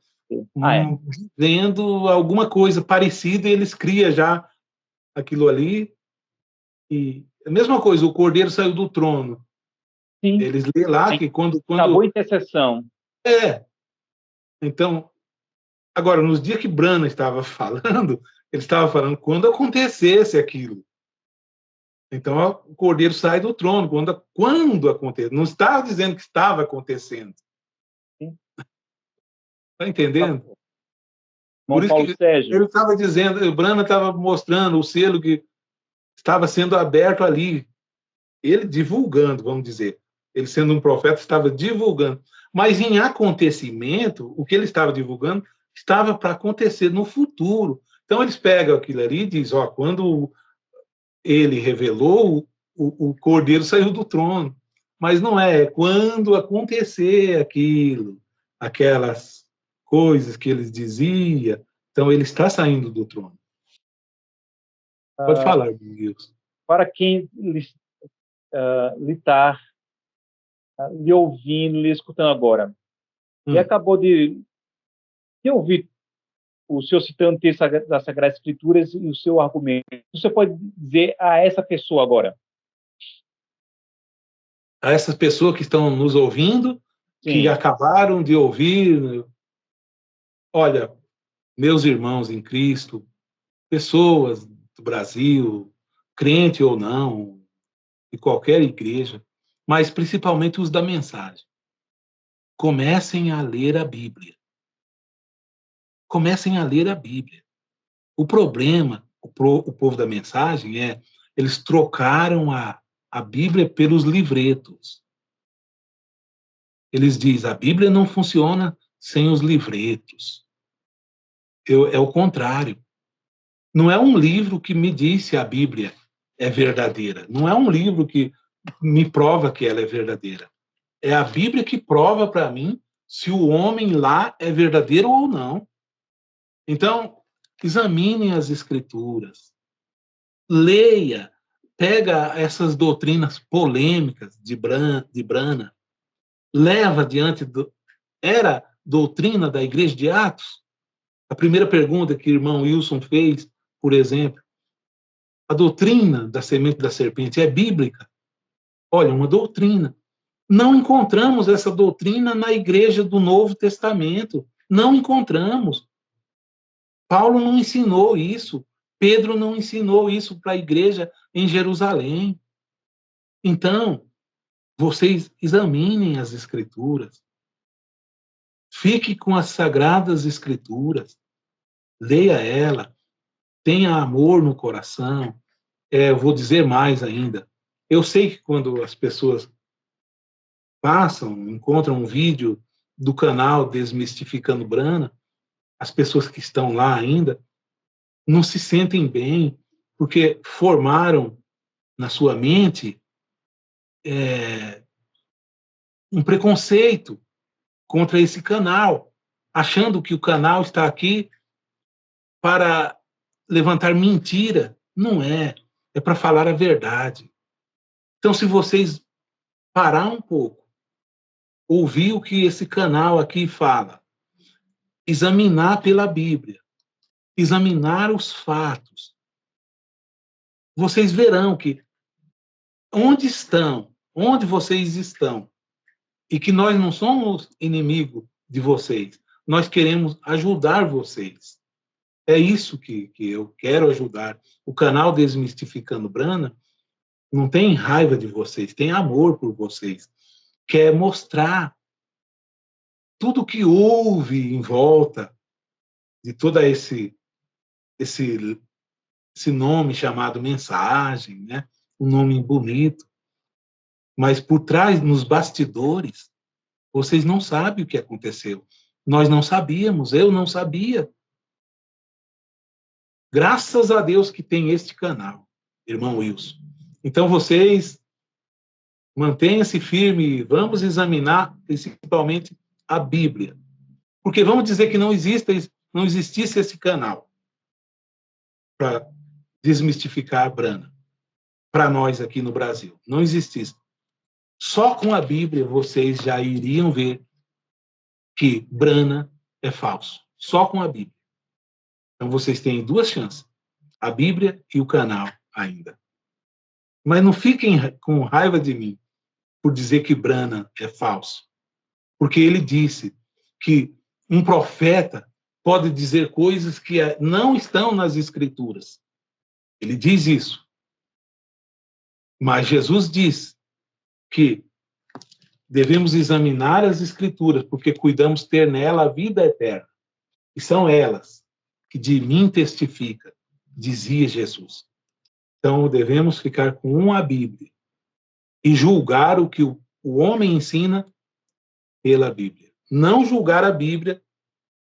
dizendo alguma coisa parecida, e eles criam já aquilo ali. E a mesma coisa, o Cordeiro saiu do trono. Sim. Eles lêem lá que quando... Acabou a intercessão. Então, agora, nos dias que Brana estava falando, ele estava falando quando acontecesse aquilo. Então, o Cordeiro sai do trono, quando acontecer. Não estava dizendo que estava acontecendo. Está entendendo? Por isso que ele estava dizendo, o Brana estava mostrando o selo que estava sendo aberto ali. Ele divulgando, vamos dizer. Ele sendo um profeta, estava divulgando. Mas em acontecimento, o que ele estava divulgando estava para acontecer no futuro. Então, eles pegam aquilo ali e dizem, quando ele revelou, o Cordeiro saiu do trono. Mas não é quando acontecer aquilo, aquelas coisas que eles diziam, então ele está saindo do trono. Pode falar, Wilson. Para quem está lhe ouvindo, lhe escutando agora, e acabou de ouvir o senhor citando o texto das Sagradas Escrituras e o seu argumento, você pode dizer a essa pessoa agora? A essas pessoas que estão nos ouvindo, sim, que acabaram de ouvir, olha, meus irmãos em Cristo, pessoas do Brasil, crente ou não, de qualquer igreja, mas principalmente os da mensagem, comecem a ler a Bíblia. Comecem a ler a Bíblia. O problema, o povo da mensagem eles trocaram a Bíblia pelos livretos. Eles dizem, a Bíblia não funciona sem os livretos. É o contrário. Não é um livro que me diz se a Bíblia é verdadeira. Não é um livro que me prova que ela é verdadeira. É a Bíblia que prova para mim se o homem lá é verdadeiro ou não. Então, examinem as Escrituras. Leia, pega essas doutrinas polêmicas de Brana, leva adiante. Era doutrina da Igreja de Atos? A primeira pergunta que o irmão Wilson fez, por exemplo, a doutrina da semente da serpente é bíblica? Olha, uma doutrina. Não encontramos essa doutrina na Igreja do Novo Testamento. Não encontramos. Paulo não ensinou isso. Pedro não ensinou isso para a igreja em Jerusalém. Então, vocês examinem as Escrituras. Fique com as Sagradas Escrituras. Leia ela. Tenha amor no coração. Eu vou dizer mais ainda. Eu sei que quando as pessoas encontram um vídeo do canal Desmistificando Brana, as pessoas que estão lá ainda não se sentem bem, porque formaram na sua mente um preconceito contra esse canal, achando que o canal está aqui para levantar mentira. Não é. É para falar a verdade. Então, se vocês parar um pouco, ouvir o que esse canal aqui fala, examinar pela Bíblia, examinar os fatos, vocês verão que onde vocês estão, e que nós não somos inimigos de vocês, nós queremos ajudar vocês. É isso que eu quero ajudar. O canal Desmistificando Brana não tem raiva de vocês, tem amor por vocês. Quer mostrar tudo que houve em volta de toda esse, esse nome chamado mensagem, né? Um nome bonito, mas por trás, nos bastidores, vocês não sabem o que aconteceu. Nós não sabíamos, eu não sabia. Graças a Deus que tem este canal, irmão Wilson. Então, vocês mantenham-se firme, vamos examinar principalmente a Bíblia. Porque vamos dizer que não existisse esse canal para desmistificar a Brana, para nós aqui no Brasil. Não existisse. Só com a Bíblia vocês já iriam ver que Brana é falso. Só com a Bíblia. Então vocês têm duas chances. A Bíblia e o canal ainda. Mas não fiquem com raiva de mim por dizer que Brana é falso. Porque ele disse que um profeta pode dizer coisas que não estão nas Escrituras. Ele diz isso. Mas Jesus diz que devemos examinar as Escrituras, porque cuidamos ter nela a vida eterna. E são elas que de mim testifica, dizia Jesus. Então, devemos ficar com a Bíblia e julgar o que o homem ensina pela Bíblia. Não julgar a Bíblia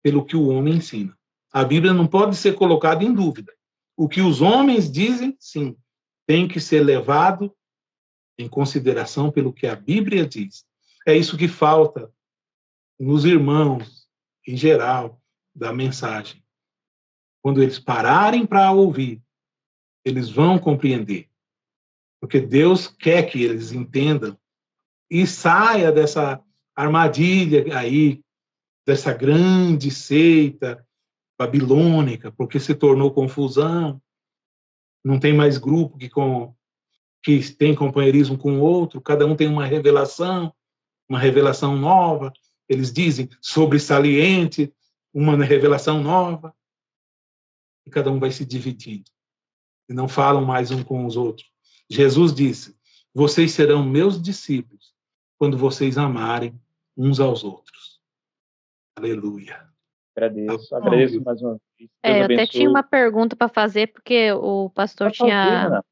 pelo que o homem ensina. A Bíblia não pode ser colocada em dúvida. O que os homens dizem, sim, tem que ser levado em consideração pelo que a Bíblia diz. É isso que falta nos irmãos, em geral, da mensagem. Quando eles pararem para ouvir, eles vão compreender. Porque Deus quer que eles entendam e saia dessa armadilha aí, dessa grande seita babilônica, porque se tornou confusão, não tem mais grupo que tem companheirismo com o outro, cada um tem uma revelação nova, eles dizem sobresaliente, uma revelação nova, e cada um vai se dividindo, e não falam mais um com os outros. Jesus disse, vocês serão meus discípulos quando vocês amarem uns aos outros. Aleluia. Agradeço mais uma vez. Eu até tinha uma pergunta para fazer, porque o pastor tinha...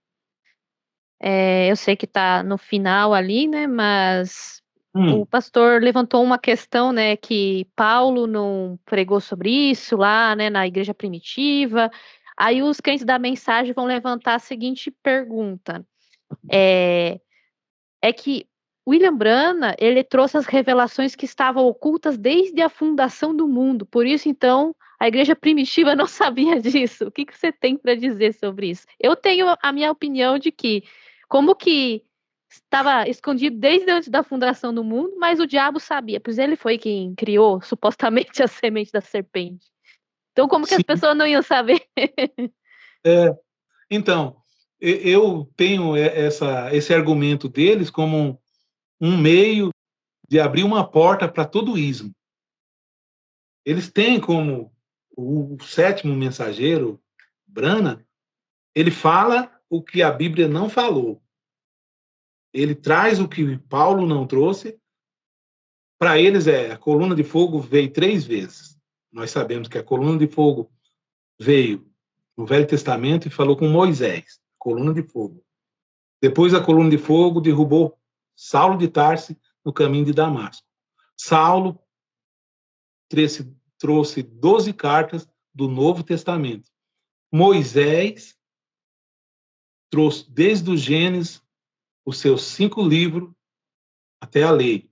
eu sei que está no final ali, né? Mas o pastor levantou uma questão, né? Que Paulo não pregou sobre isso lá, né? Na igreja primitiva. Aí os crentes da mensagem vão levantar a seguinte pergunta. É que William Branham, ele trouxe as revelações que estavam ocultas desde a fundação do mundo. Por isso, então, a igreja primitiva não sabia disso. O que você tem para dizer sobre isso? Eu tenho a minha opinião de que, como que estava escondido desde antes da fundação do mundo, mas o diabo sabia, pois ele foi quem criou, supostamente, a semente da serpente. Então, como que as pessoas não iam saber? Então, eu tenho esse argumento deles como um meio de abrir uma porta para todo ismo. Eles têm como o sétimo mensageiro, Branham, ele fala o que a Bíblia não falou. Ele traz o que Paulo não trouxe. Para eles, a coluna de fogo veio 3 vezes. Nós sabemos que a coluna de fogo veio no Velho Testamento e falou com Moisés, coluna de fogo. Depois a coluna de fogo derrubou Saulo de Tarso no caminho de Damasco. Saulo trouxe 12 cartas do Novo Testamento. Moisés trouxe desde o Gênesis os seus 5 livros até a lei.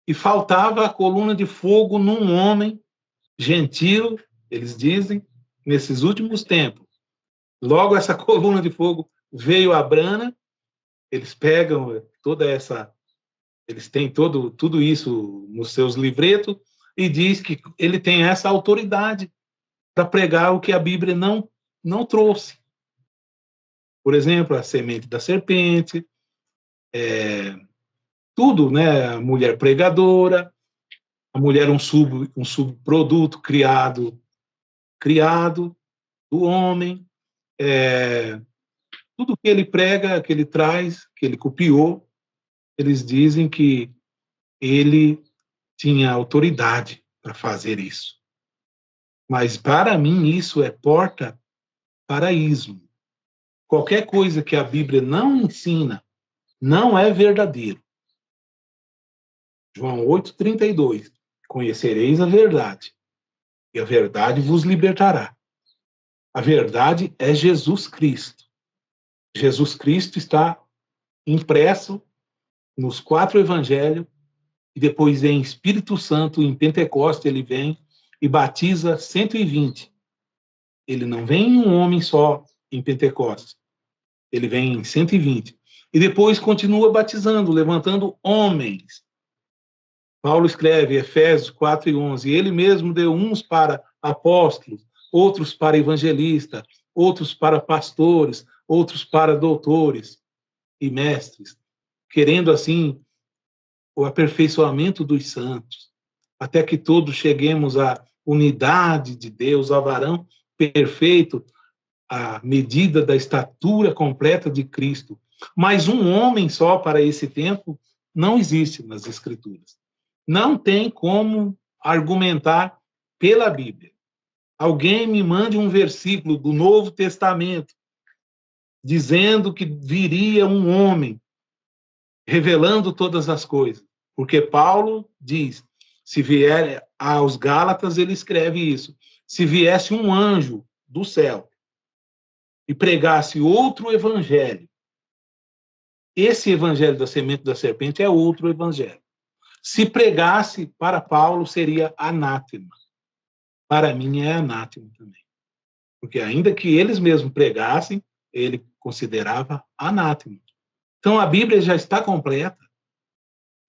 E faltava a coluna de fogo num homem gentil, eles dizem, nesses últimos tempos. Logo essa coluna de fogo veio a Branham, eles pegam toda essa, eles têm tudo isso nos seus livretos e diz que ele tem essa autoridade para pregar o que a Bíblia não trouxe. Por exemplo, a semente da serpente, tudo, né? A mulher pregadora, a mulher um subproduto criado do homem, tudo que ele prega, que ele traz, que ele copiou, eles dizem que ele tinha autoridade para fazer isso. Mas para mim isso é porta para ismo. Qualquer coisa que a Bíblia não ensina não é verdadeiro. João 8,32. Conhecereis a verdade, e a verdade vos libertará. A verdade é Jesus Cristo. Jesus Cristo está impresso nos 4 evangelhos, e depois em Espírito Santo, em Pentecostes, ele vem e batiza 120. Ele não vem em um homem só em Pentecostes. Ele vem em 120. E depois continua batizando, levantando homens. Paulo escreve, Efésios 4:11, ele mesmo deu uns para apóstolos, outros para evangelistas, outros para pastores, outros para doutores e mestres, querendo assim o aperfeiçoamento dos santos, até que todos cheguemos à unidade de Deus, ao varão perfeito, à medida da estatura completa de Cristo. Mas um homem só para esse tempo não existe nas Escrituras. Não tem como argumentar pela Bíblia. Alguém me mande um versículo do Novo Testamento dizendo que viria um homem revelando todas as coisas. Porque Paulo diz, se vier aos Gálatas, ele escreve isso. Se viesse um anjo do céu e pregasse outro evangelho, esse evangelho da semente da serpente é outro evangelho. Se pregasse, para Paulo, seria anátema. Para mim é anátema também. Porque ainda que eles mesmos pregassem, ele considerava anátema. Então a Bíblia já está completa.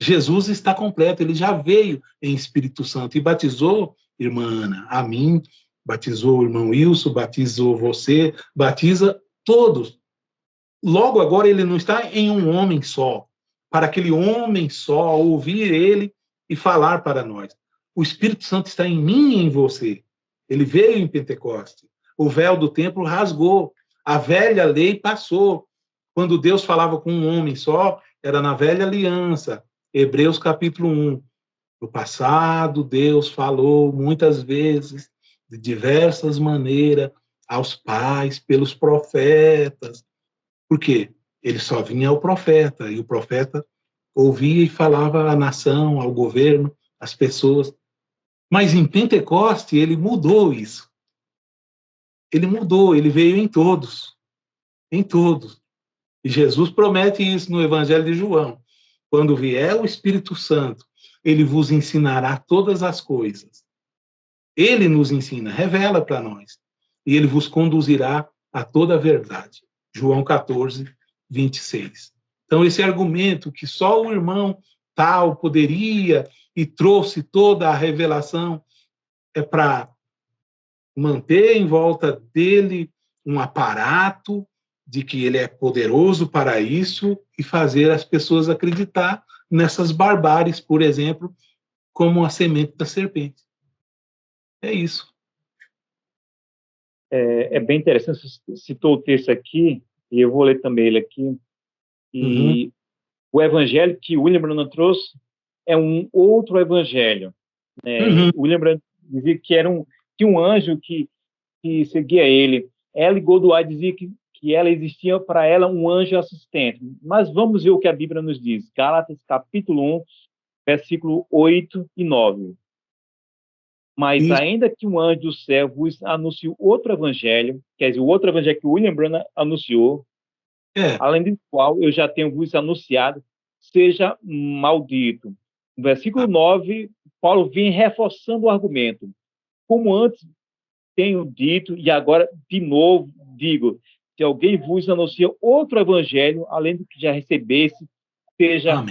Jesus está completo, ele já veio em Espírito Santo e batizou, irmã Ana, a mim, batizou o irmão Wilson, batizou você, batiza todos. Logo agora ele não está em um homem só, para aquele homem só ouvir ele e falar para nós. O Espírito Santo está em mim e em você. Ele veio em Pentecostes. O véu do templo rasgou. A velha lei passou. Quando Deus falava com um homem só, era na velha aliança. Hebreus capítulo 1. No passado, Deus falou muitas vezes, de diversas maneiras, aos pais, pelos profetas. Por quê? Ele só vinha ao profeta, e o profeta ouvia e falava à nação, ao governo, às pessoas. Mas em Pentecoste, ele mudou isso. Ele mudou, ele veio em todos. Em todos. E Jesus promete isso no Evangelho de João. Quando vier o Espírito Santo, ele vos ensinará todas as coisas. Ele nos ensina, revela para nós. E ele vos conduzirá a toda a verdade. João 14, 26. Então, esse argumento que só o irmão tal poderia e trouxe toda a revelação é para manter em volta dele um aparato de que ele é poderoso para isso e fazer as pessoas acreditar nessas barbáries, por exemplo, como a semente da serpente. É isso. É bem interessante, você citou o texto aqui, e eu vou ler também ele aqui, e o evangelho que William Branham trouxe é um outro evangelho. William Branham dizia que tinha um anjo que seguia ele. Ellen Godoy dizia que ela existia para ela um anjo assistente. Mas vamos ver o que a Bíblia nos diz. Gálatas, capítulo 1, versículo 8 e 9. Mas ainda que um anjo do céu vos anuncie outro evangelho, quer dizer, o outro evangelho que William Branham anunciou, além do qual eu já tenho vos anunciado, seja maldito. No versículo 9, Paulo vem reforçando o argumento. Como antes tenho dito, e agora de novo digo, se alguém vos anuncia outro evangelho, além do que já recebesse, seja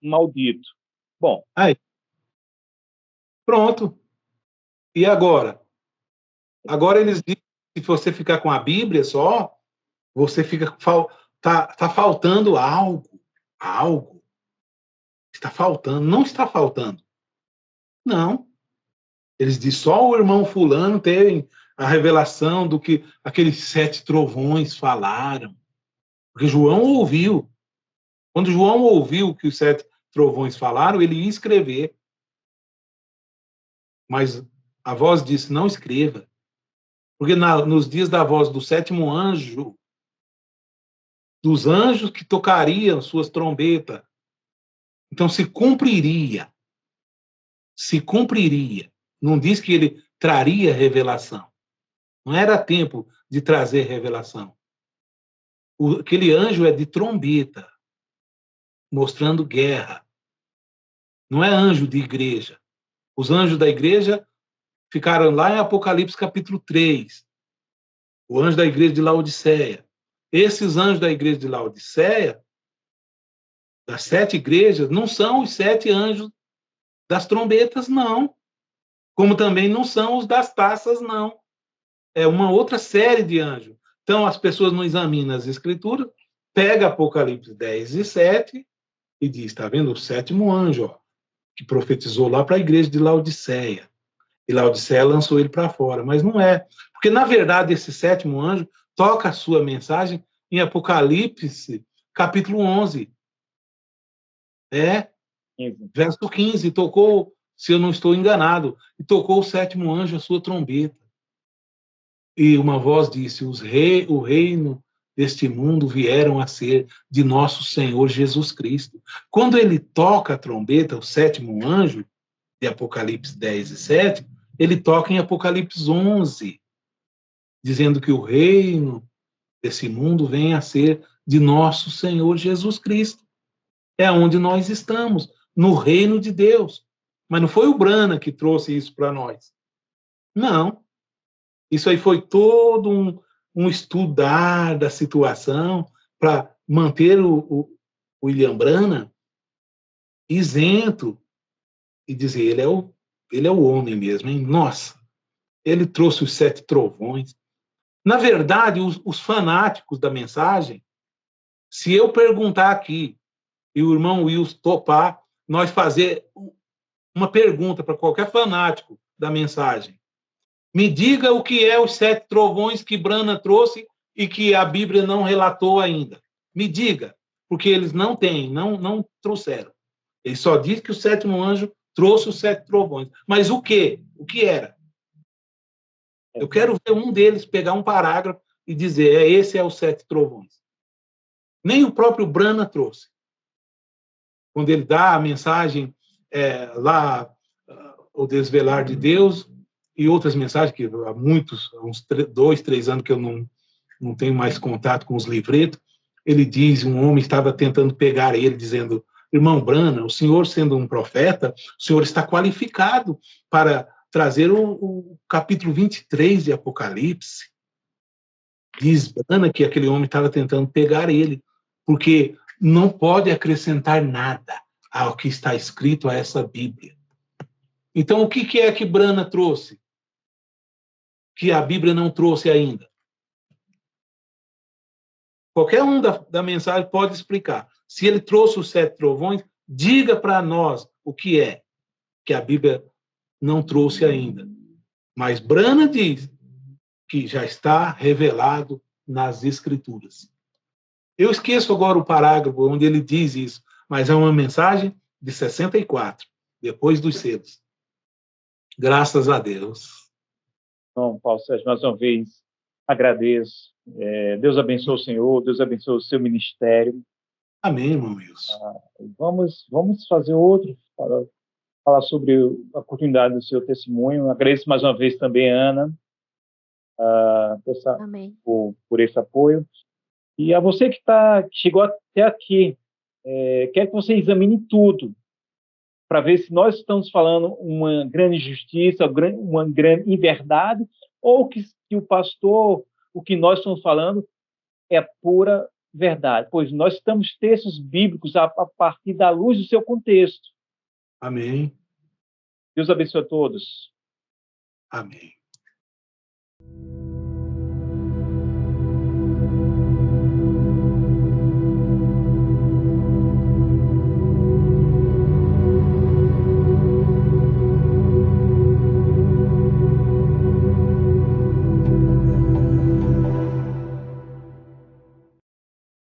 maldito. Bom. Aí. Pronto. E agora? Agora eles dizem que se você ficar com a Bíblia só, você fica... Tá faltando algo. Algo. Está faltando. Não está faltando. Não. Eles dizem só o irmão fulano tem a revelação do que aqueles 7 trovões falaram. Porque João ouviu. Quando João ouviu o que os 7 trovões falaram, ele ia escrever. Mas A voz disse, não escreva. Porque nos dias da voz do sétimo anjo, dos anjos que tocariam suas trombetas, então se cumpriria. Se cumpriria. Não diz que ele traria revelação. Não era tempo de trazer revelação. Aquele anjo é de trombeta, mostrando guerra. Não é anjo de igreja. Os anjos da igreja ficaram lá em Apocalipse capítulo 3. O anjo da igreja de Laodiceia. Esses anjos da igreja de Laodiceia, das 7 igrejas, não são os 7 anjos das trombetas, não. Como também não são os das taças, não. É uma outra série de anjos. Então, as pessoas não examinam as escrituras, pega Apocalipse 10 e 7 e diz, está vendo? O 7º anjo, ó, que profetizou lá para a igreja de Laodiceia. E Laodiceia lançou ele para fora. Mas não é. Porque, na verdade, esse 7º anjo toca a sua mensagem em Apocalipse, capítulo 11. Verso 15. Tocou, se eu não estou enganado, e tocou o 7º anjo a sua trombeta. E uma voz disse, o reino deste mundo vieram a ser de nosso Senhor Jesus Cristo. Quando ele toca a trombeta, o 7º anjo, de Apocalipse 10 e 7, ele toca em Apocalipse 11, dizendo que o reino desse mundo vem a ser de nosso Senhor Jesus Cristo. É onde nós estamos, no reino de Deus. Mas não foi o Brana que trouxe isso para nós. Não. Isso aí foi todo um estudar da situação para manter o William Brana isento e dizer, ele é o homem mesmo, hein? Nossa, ele trouxe os 7 trovões. Na verdade, os fanáticos da mensagem, se eu perguntar aqui e o irmão Wilson topar, nós fazer uma pergunta para qualquer fanático da mensagem, me diga o que é os 7 trovões que Brana trouxe e que a Bíblia não relatou ainda. Me diga, porque eles não têm, não trouxeram. Ele só diz que o 7º anjo trouxe os 7 trovões. Mas o quê? O que era? Eu quero ver um deles pegar um parágrafo e dizer, esse é os 7 trovões. Nem o próprio Brana trouxe. Quando ele dá a mensagem lá, o desvelar de Deus, e outras mensagens, que há uns 2, 3 anos que eu não tenho mais contato com os livretos, ele diz, um homem estava tentando pegar ele, dizendo, irmão Brana, o senhor sendo um profeta, o senhor está qualificado para trazer o capítulo 23 de Apocalipse. Diz Brana que aquele homem estava tentando pegar ele, porque não pode acrescentar nada ao que está escrito a essa Bíblia. Então, o que é que Brana trouxe? Que a Bíblia não trouxe ainda. Qualquer um da mensagem pode explicar. Se ele trouxe os 7 trovões, diga para nós o que é que a Bíblia não trouxe ainda. Mas Brana diz que já está revelado nas Escrituras. Eu esqueço agora o parágrafo onde ele diz isso, mas é uma mensagem de 64, depois dos selos. Graças a Deus. Bom, Paulo Sérgio, mais uma vez, agradeço. Deus abençoe o senhor, Deus abençoe o seu ministério. Amém, irmão Wilson. Vamos fazer outro, falar sobre a oportunidade do seu testemunho. Agradeço mais uma vez também a Ana por esse apoio. E a você que chegou até aqui, quero que você examine tudo, para ver se nós estamos falando uma grande injustiça, uma grande inverdade, ou que o pastor, o que nós estamos falando, é pura verdade. Pois nós estamos textos bíblicos a partir da luz do seu contexto. Amém. Deus abençoe a todos. Amém.